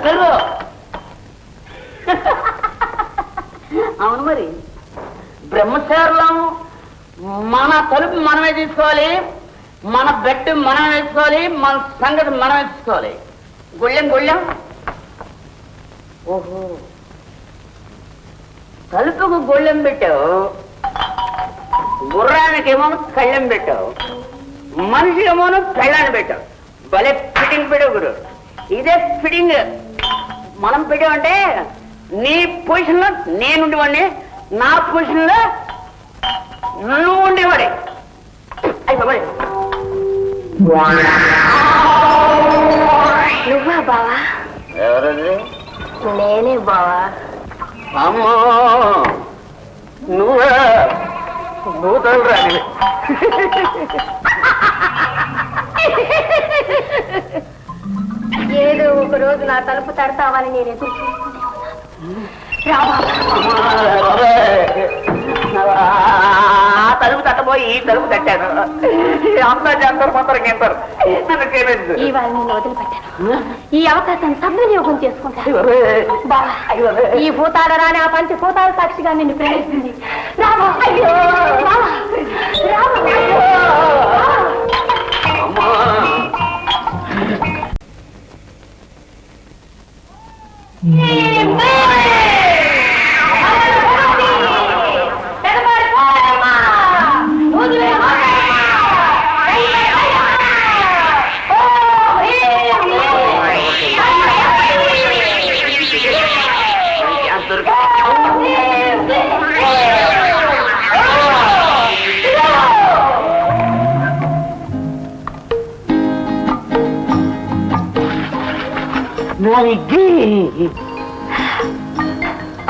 పెరుగు. అవును మరి బ్రహ్మచారులం మన తలుపు మనమే తీసుకోవాలి, మన బెడ్ మనం వేసుకోవాలి, మన సంగతి మనం వేసుకోవాలి. గుళ్ళెం ఓహో తలుపుకు గొళ్ళెం పెట్టావు, గుర్రానికేమో కళ్ళెం పెట్టావు, మనిషికేమో పెళ్ళాన్ని పెట్టావు. భలే ఫిట్టింగ్ పెట్టావు గురు. ఇదే ఫిట్టింగ్ మనం పెట్టామంటే నీ పొజిషన్ లో నేనుండేవాడిని, నా పొజిషన్ లో నువ్వు ఉండేవాడి. నువ్వా బావా? ఎవరది? నేనే బావా. అమ్మో నువ్వే భూతాలు రాని. ఏదో ఒక రోజు నా తలుపు తడతావని నేను ఎదురు చూస్తూనే ఆ తలుపు తట్టబోయి ఈ తలుపు తట్టాను. అంతా చేస్తారు మాత్రం ఇంటారు. ఇవాళ నేను వదిలిపెట్టాను. ఈ అవకాశం సద్వినియోగం చేసుకుంటాను. ఈ భూతాల రాని ఆ పంచ భూతాల సాక్షిగా నిన్ను ప్రేమిస్తుంది.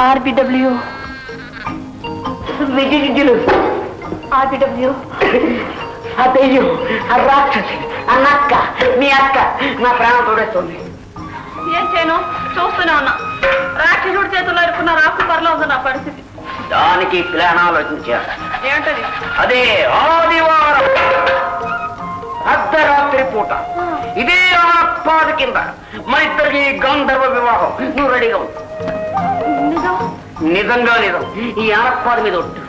ఆర్బిడబ్ల్యూ ఆర్బిడబ్ల్యూ అయ్యో ఆ రాక్షసి ఆ నక్క మీ అక్క నా ప్రాణం తోడేస్తుంది. ఏం చేయను చూస్తూనే ఉన్నా. రాక్షసుడి చేతుల్లో ఇరుక్కున్న రాకుపర్లో ఉంది నా పరిస్థితి. దానికి ప్లాన్ ఆలోచించారు. ఏంటది? అదే ఆదివారం అర్ధరాత్రి పూట ఇదే ఆపాది కింద మన ఇద్దరికి గంధర్వ వివాహం. నువ్వు రెడీగా ఉంది. నిజంగా నిజం. ఈ ఆనపాది మీద ఒట్టు.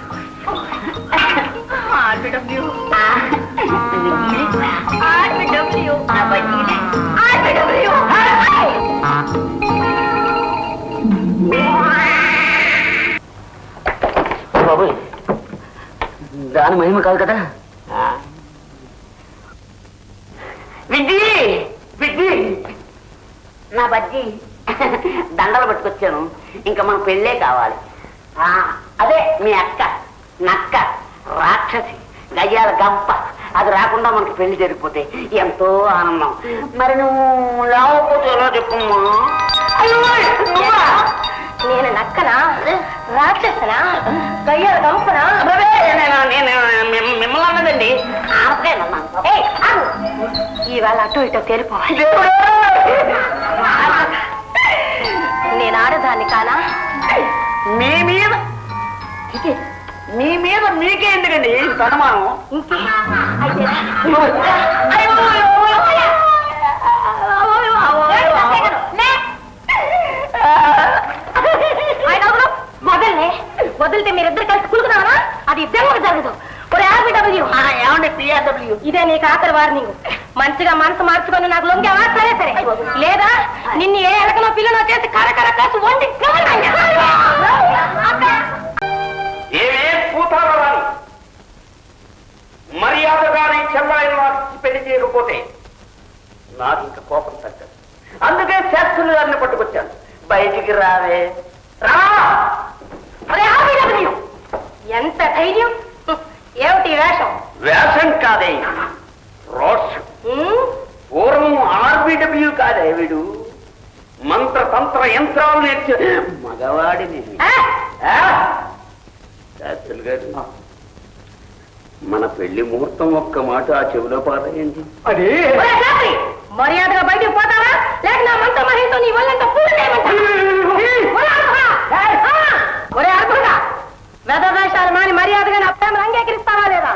బాబోయ్ దాని మహిమ కాదు కదా. విజ్జి విజ్జి నా బజ్జి దండలు పట్టుకొచ్చాను. ఇంకా మన పెళ్ళే కావాలి. అదే మీ అక్క నక్క రాక్షసి గయ్యాల గంప అది రాకుండా మనకి పెళ్లి జరిగిపోతే ఎంతో ఆనందం. మరి నువ్వు లేకపోతే ఎలా చెప్పమ్మా? నేను నక్కనా రాక్షసనా గయ్యాల గంపనా? మిమ్మల్ని అన్నదండి. ఇవాళ అటు ఇటో తేలిపోవాలి. నేను ఆడదాన్ని కానా? మీ మీద మీకే ఎందుకండి అనుమానం? వదిలితే మీరిద్దరు కలిసి కులుకున్నారా? అది ఇద్దరు జరగదు. ఇదే నీకు ఆఖరి వార్నింగ్. మంచిగా మనసు మార్చుకొని నాకు లొంగావా? సరే సరే. లేదా నిన్ను ఏ ఎలకనో పిల్లనో చేసి కరకర కాసి వండి మర్యాదగానే చెల్లైన వారికి పెళ్లి చేయకపోతే నాకు ఇంకా కోపం తగ్గదు. అందుకే శాస్త్రులు గారిని పట్టుకొచ్చాను. బయటికి రావే రా. ఎంత ధైర్యం! ఏమిటి వేషం? వేషం కాదే రోషం. పూర్వం ఆర్బిడబ్ల్యూ కాదే వీడు. మంత్ర తంత్ర యంత్రాలు నేర్చే మగవాడిని. శాస్త్రులు గారు మన పెళ్లి ముహూర్తం ఒక్క మాట ఆ చెవిలో పారేయండి. అదే మర్యాదగా బయటికి పోతావా? లేక నా మంత్ర మహితో నీ వల్లంతా వేదవేషాలు మాని మర్యాదగా నా ప్రేమను అంగీకరిస్తావా లేదా?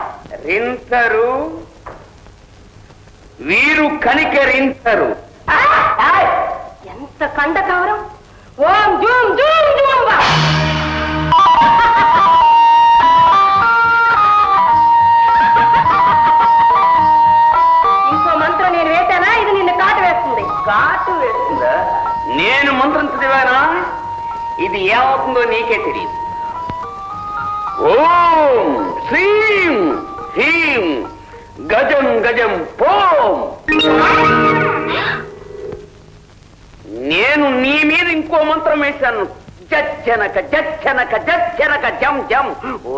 రింతరు వీరు కనికరించరు. ఎంత కండకావరం ఓం జూమ్ జూమ్ జూమ్ వా. ఇంకో మంత్రం నేను వేశానా ఇది నిన్ను కాటు వేస్తుంది. కాటు వేస్తుందా? నేను మంత్రం చదివానా? ఇది ఏమవుతుందో నీకే తెలియదు. ఓం శ్రీం హ్రీం గజం గజం పోం. నేను నీ మీద ఇంకో మంత్రం వేశాను. జచ్చనక జచ్చనక జచ్చనక జం జం. ఓ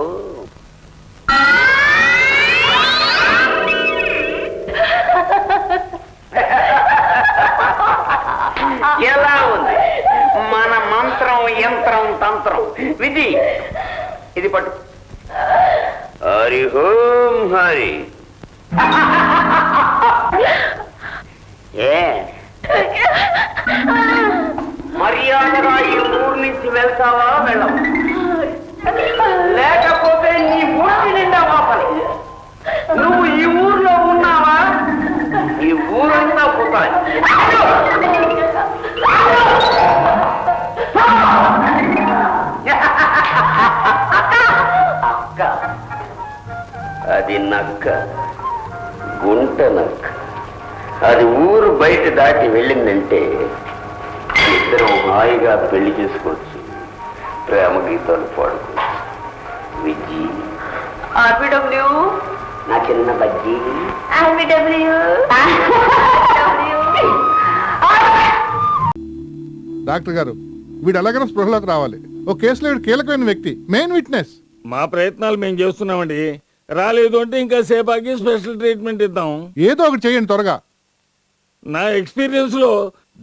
ఎలా ఉంది మన మంత్రం యంత్రం తంత్రం? విధి ఇది పట్టు. హరి ఓం హరి. ఏ మర్యాదగా ఈ ఊరు నుంచి వెళ్తావా వెళ్ళవు? లేకపోతే నీ ఊరి నిండా వాపలి. నువ్వు ఈ ఊర్లో ఉన్నావా ఈ ఊరంతా పోతాయి. అక్క అది నక్క, గుంట నక్క. అది ఊరు బయట దాటి వెళ్ళిందంటే ఇద్దరం హాయిగా పెళ్లి చేసుకోవచ్చు, ప్రేమ గీతాలు పాడుకోవచ్చు. విజ్జి ఆర్బిడబ్ల్యూ నా చిన్న బజ్జి. ఆర్బిడబ్ల్యూ డాక్టర్ గారు, వీడు ఎలాగైనా స్పృహలోకి రావాలి. ఓ కేసులో వీడు కీలకమైన వ్యక్తి, మెయిన్ విట్నెస్. మా ప్రయత్నాలు మేము చేస్తున్నామండి. రాలేదు అంటే ఇంకా సేపాకి స్పెషల్ ట్రీట్మెంట్ ఇద్దాం. ఏదో ఒకటి చేయండి త్వరగా. నా ఎక్స్పీరియన్స్ లో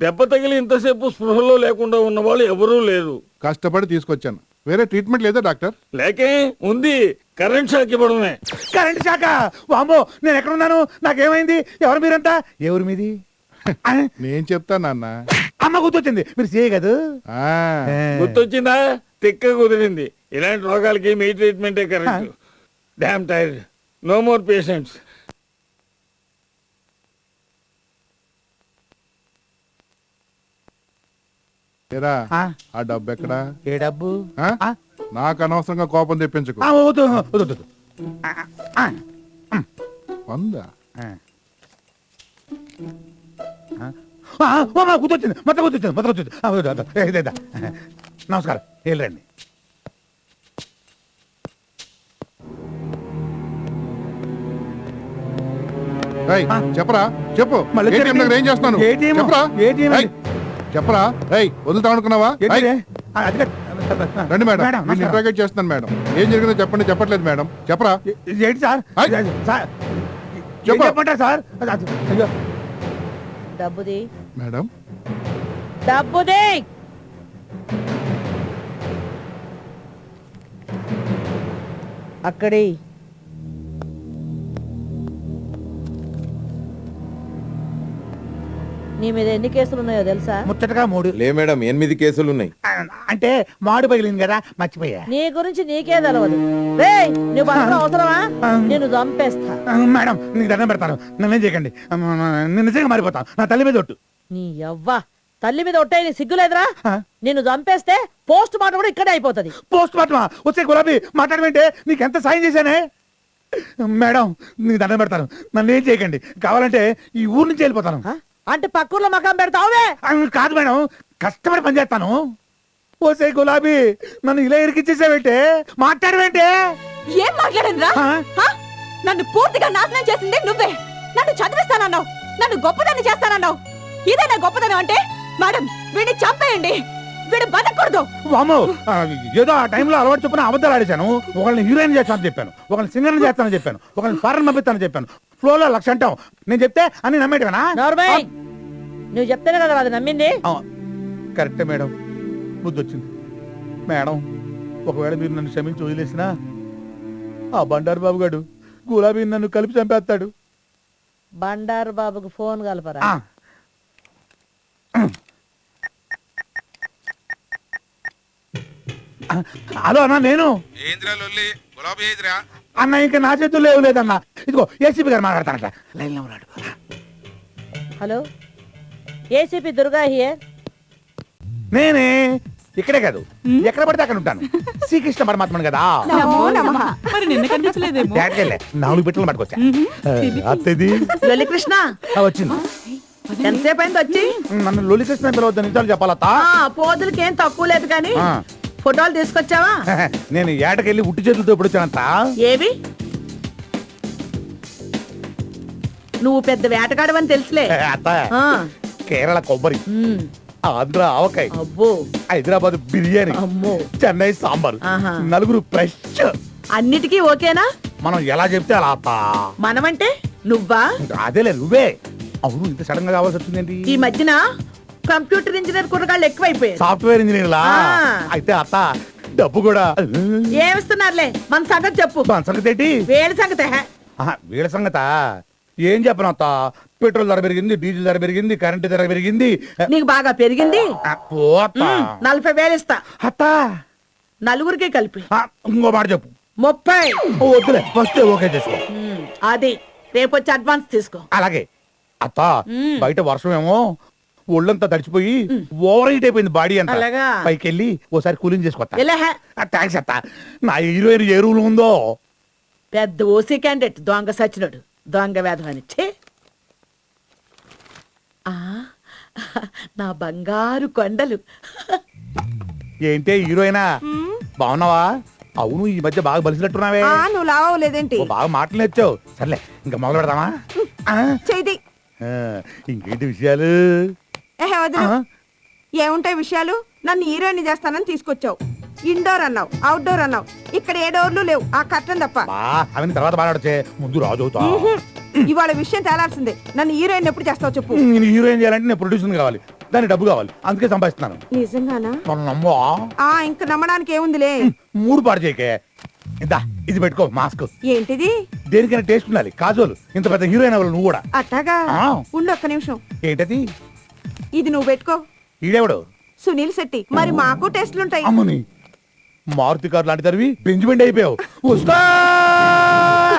దెబ్బ తగిలి ఇంతసేపు స్పృహలో లేకుండా ఉన్న వాళ్ళు ఎవరూ లేరు. కష్టపడి తీసుకొచ్చాను. వేరే ట్రీట్మెంట్ లేదా డాక్టర్? లేకే ఉంది, కరెంట్ షాక్ ఇవ్వడమే. కరెంట్ శాఖ వామ్మో, నేను ఎక్కడున్నాను? నాకేమైంది? ఎవరు మీరంతా? ఎవరు మీది? నేను చెప్తా నాన్న. అమ్మ గుర్తొచ్చింది, మీరు చేయగదు. ఆ, గుర్తొచ్చిందా? తిక్క కుదిరింది. ఇలాంటి రోగాలకి మీ ట్రీట్మెంటే correct. Damn tired, no more patients. ఏరా, ఆ? ఆ డబ్బు ఎక్కడా? ఏ డబ్బు? ఆ? ఆ? నాకు అనవసరంగా కోపం తెప్పించకు. వద్దు, వద్దు, వద్దు. ఆ, ఆ, వందా? ఆ. గుర్తొచ్చింది, మొత్తం గుర్తొచ్చింది, మొత్తం గుర్తొచ్చింది. వద్దు, వద్దు. ఇదేదా. నమస్కారం, వెళ్ళండి. రేయ్, ఆ? చెప్పరా, చెప్పు. మళ్ళీ ATM చెప్పండి. దగ్గర ఏం చేస్తున్నాను? ATM? చెప్పరా. ATM? రేయ్, చెప్పరా. రేయ్, వదులుతా అనుకున్నావా? ఏంటిది? రేయ్, అది కాదు. రండి మేడం, మేడం, నేను నమస్కారం. ఇంట్రాగేట్ చేస్తున్నాను మేడం. ఏం జరిగిందో చెప్పండి. చెప్పట్లేదు మేడం, చెప్పరా. ఏంటి సార్? ఆయ్. సార్, ఏం చెప్పు. చెప్పంటారు సార్? అయ్యో, డబ్బుది మేడం, డబ్బుది అక్కడి నీ మీద ఎన్ని కేసులు ఉన్నాయో తెలుసా? ముచ్చటగా 3. లే మేడం 8 కేసులున్నాయి. అంటే మాడు పగిలింది కదా, మర్చిపోయా. నీ గురించి నీకే తెలవదు. రేయ్, నువ్వు మాత్రం అవసరమా? నేను చంపేస్తా. మేడం, నీకు దండం పెడతాను, నన్నేం చేయకండి. నేను నిజంగా మారిపోతాను. నా తల్లి మీద ఒట్టు. నీ యవ్వ తల్లి మీద ఒట్టే నీ సిగ్గులేదురా? ఆ? నిన్ను చంపేస్తే పోస్ట్ మార్టం కూడా ఇక్కడే అయిపోతది. పోస్ట్ మార్టమా? వచ్చే గులాబీ మాట్లాడమంటే నీకు ఎంత సాయం చేశానే. మేడం, నీకు దండం పెడతాను, నన్ను ఏం చేయకండి. కావాలంటే ఈ ఊరు నుంచి వెళ్ళిపోతాను. ఆ? అంటే పక్కూర్లో మకాం పెడతావువే? కాదు మేడం, కష్టపడి పనిచేస్తాను. ఓసే గులాబీ, నన్ను ఇలా ఇరికిచ్చేసావేంటే? మాట్లాడవేంటే? ఏం మాట్లాడనురా? ఆ? నన్ను పూర్తిగా నాశనం చేసింది నువ్వే. నన్ను చదివిస్తానన్నావు, నన్ను గొప్పదాన్ని చేస్తానన్నావు. ఇదేనా గొప్పదనం అంటే? మేడం, వీడిని చంపేయండి, వీడు బతకూడదు. వామ్మో, ఏదో ఆ టైంలో అలవాటు చొప్పున అబద్ధాలు ఆడేశాను. ఒకళ్ళని హీరోయిన్ చేస్తానని చెప్పాను, ఒకళ్ళని సింగర్ చేస్తానని చెప్పాను, ఒకళ్ళని ఫారెన్ పంపిస్తానని చెప్పాను. ఫ్లోలో 1,00,000 అంటాం. నేను చెప్తే అన్ని నమ్మేటివేనా? నోర్మై, నువ్వు చెప్తేనే కదా అది నమ్మింది. కరెక్టే మేడం, బుద్ధి వచ్చింది. మేడం, ఒకవేళ మీరు నన్ను క్షమించి వదిలేసినా ఆ బండారు బాబు గారు గులాబీ నన్ను కలిపి చంపేస్తాడు. బండారు బాబుకు ఫోన్ కలపరా. ఆ. హలో అన్నా, నేను అన్న ఇంకా నా చేతుల్లో ఏం లేదన్నా. ఇదిగో ఏసీపీ గారు మాట్లాడతానట, లైన్లో ఉన్నాడు. Hello, ACP Durga here. నేనే ఇక్కడే కాదు ఎక్కడ పడితే అక్కడ ఉంటాను శ్రీకృష్ణ పరమాత్మను కదా మరి నిన్న కనిపించలేదేమో ఏటకెళ్ళే 4 బిట్టలు పట్టుకొచ్చా అత్తది లొలి కృష్ణ వచ్చింది ఎంతసేపు అయింది వచ్చి నన్ను లొలికృష్ణ పిలవద్దు నిజాలు చెప్పాలత్తా పోదులకేం తక్కువ లేదు కానీ ఆ. ఫోటోలు తీసుకొచ్చావా నేను ఏటకెళ్ళి ఉట్టి చేతులతో ఇప్పుడు వచ్చానంత ఏవి నువ్వు పెద్ద వేటగాడవని తెలుసులే అత్త ఆ, కేరళ కొబ్బరి ఉమ్, ఆంధ్ర ఆవకాయ అబ్బో హైదరాబాద్ బిర్యానీ అమ్మో చెన్నై సాంబార్ ఆహా. 4 ఫ్రెష్ అన్నిటికీ ఓకేనా మనం ఎలా చెప్తే అలా అత్త మనమంటే నువ్వా అదేలే నువ్వే అవును ఇంత సడన్ గా కావాల్సి వచ్చిందేంటి ఈ మధ్యన కంప్యూటర్ ఇంజనీర్ కుర్రగాళ్ళు ఎక్కువైపోయారు సాఫ్ట్వేర్ ఇంజనీర్ లా ఆ. అయితే అత్త డబ్బు కూడా ఏమిస్తున్నారులే మన సంగతి చెప్పు మన సంగతి ఏంటి వేడి సంగతి హే. వీళ్ళ సంగత ఏం చెప్పను అత్త పెట్రోల్ ధర పెరిగింది డీజిల్ ధర పెరిగింది కరెంట్ ధర పెరిగింది నీకు బాగా పెరిగింది పో అత్త 40,000 ఇస్తా అత్త నలుగురికి కలిపి ఇంకో మాట చెప్పు 30. వద్దులే ఫస్ట్ ఓకే చేసుకో అది రేపు వచ్చి అడ్వాన్స్ తీసుకో అలాగే అత్త బయట వర్షం ఏమో ఒళ్ళంతా తడిచిపోయి ఓవర్ హీట్ అయిపోయింది బాడీ అంతా అలాగా? పైకి వెళ్ళి ఓసారి కూలింగ్ చేసుకోవచ్చా ఇలా హే. థ్యాంక్స్ అత్త నా హీరోయిన్ ఏ రూల్ ఉందో పెద్ద ఓసీ క్యాండిడేట్ దొంగ సచ్చినోడు దొంగ వేధమని ఛే. ఆ నా బంగారు కొండలు ఏంటే హీరోయినా బాగున్నావా అవును ఈ మధ్య బాగా బలిసినట్టున్నావే నువ్వు లావలేదేంటి ఓ, బాగా మాటలు నేర్చావు సర్లే ఇంకా మొదలు పెడదామా ఆ? చేయి ఆ, ఇంకేంటి విషయాలు వదిలు ఆ? ఏముంటాయి విషయాలు నన్ను హీరోయిన్ చేస్తానని తీసుకొచ్చావు ఇండోర్ అన్నావు అవుట్డోర్ అన్నావు ఇక్కడ ఏ డోర్లు లేవు ఆ కట్టం తప్ప బా అవన్నీ తర్వాత మాట్లాడచ్చే ముందు రాజు అవుతా ఇవాళ విషయం తేలాల్సిందే నన్ను హీరోయిన్ ఎప్పుడు చేస్తావు చెప్పు నేను హీరోయిన్ చేయాలంటే నేను ప్రొడ్యూసర్ కావాలి దానికి డబ్బు కావాలి అందుకే సంపాదిస్తున్నాను నిజంగానా మనం నమ్మో ఇంక నమ్మడానికి ఏముందిలే 3 పాడు చేయకే ఇందా ఇది పెట్టుకో మాస్క్ ఏంటిది దేనికైనా టేస్ట్ ఉండాలి కాజోలు ఇంత పెద్ద హీరోయిన్ అవ్వాలి నువ్వు కూడా అట్టాగా ఆ. ఉండు ఒక్క నిమిషం ఏంటది ఇది నువ్వు పెట్టుకో ఈడెవడు సునీల్ శెట్టి మరి మాకు టెస్ట్లుంటాయి అమ్మని మారుతి కారు లాంటి తరివి బెంజిమెంట్ అయిపోయావు వస్తా